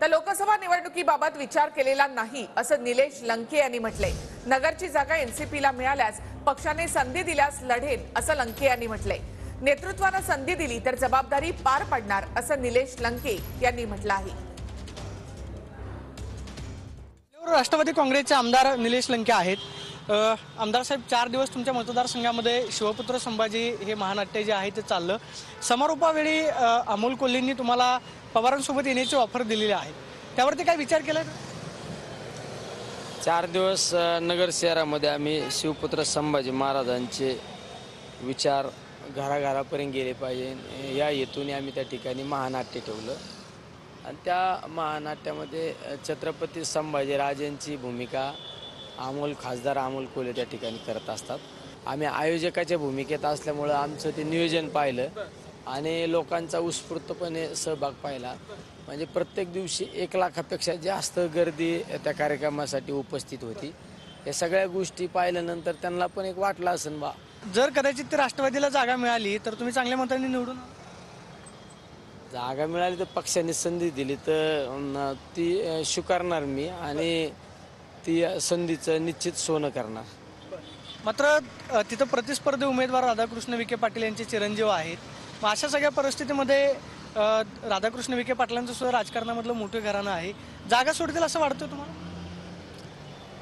तर लोकसभा निवडणुकीबाबत विचार केलेला नाही असं निलेश लंके यांनी म्हटलंय। नगरची जागा एनसीपीला मिळाल्यास पक्षाने संधी दिल्यास लढेल असं लंके यांनी म्हटलंय। नेतृत्वाने संधी दिली तर जबाबदारी पार पाडणार असं निलेश लंके यांनी म्हटलं आहे। राष्ट्रवादी काँग्रेसचे आमदार निलेश लंके आहेत। आमदार साहेब, 4 दिवस तुमच्या मतदारसंघामध्ये शिवपुत्र संभाजी हे महानाट्य जे आहे ते चाललं। समारोपावेळी अमोल कोल्हेंनी तुम्हाला पवारांसोबत येण्याची ऑफर दिलेली आहे, त्यावरती काय विचार केला? 4 दिवस नगर शहरामध्ये आम्ही शिवपुत्र संभाजी महाराजांचे विचार घराघरापर्यंत गेले पाहिजे या हेतूने आम्ही त्या ठिकाणी महानाट्य ठेवलं आणि त्या महानाट्यामध्ये छत्रपती संभाजीराजांची भूमिका खासदार अमोल कोल्हे त्या ठिकाणी करत असतात। आम्ही आयोजकाच्या भूमिकेत असल्यामुळं आमचं ते नियोजन पाहिलं आणि लोकांचा उत्स्फूर्तपणे सहभाग पाहिला। म्हणजे प्रत्येक दिवशी 1 लाखापेक्षा जास्त गर्दी त्या कार्यक्रमासाठी उपस्थित होती। या सगळ्या गोष्टी पाहिल्यानंतर त्यांना पण एक वाटलं असेल बा, जर कदाचित ते राष्ट्रवादीला जागा मिळाली तर तुम्ही चांगल्या मतांनी निवडून जागा मिळाली तर पक्षाने संधी दिली तर ती स्वीकारणार मी आणि ती संधीचं निश्चित सोनं करणार। मात्र तिथं प्रतिस्पर्धी उमेदवार राधाकृष्ण विखे पाटील यांचे चिरंजीव आहेत। मग अशा सगळ्या परिस्थितीमध्ये राधाकृष्ण विखे पाटलांचं सुद्धा राजकारणामधलं मोठं घराणं आहे, जागा सोडतील असं वाटतं तुम्हाला?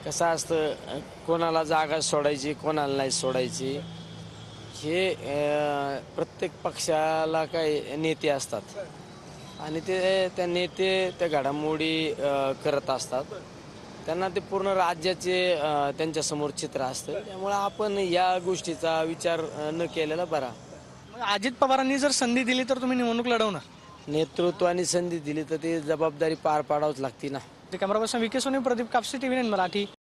कसं असतं, कोणाला जागा सोडायची कोणाला नाही सोडायची हे प्रत्येक पक्षाला काही नेते असतात आणि ते त्या नेते त्या घडामोडी करत असतात। त्यांना ते पूर्ण राज्याचे त्यांच्यासमोर चित्र असतं, त्यामुळे आपण या गोष्टीचा विचार न केलेला बरा। अजित पवारांनी जर संधी दिली तर तुम्ही निवडणूक लढवणार? नेतृत्वाने संधी दिली तर ती जबाबदारी पार पाडावीच लागते ना। Camera person V K Soni, Pradeep Kapse, TV9 Marathi.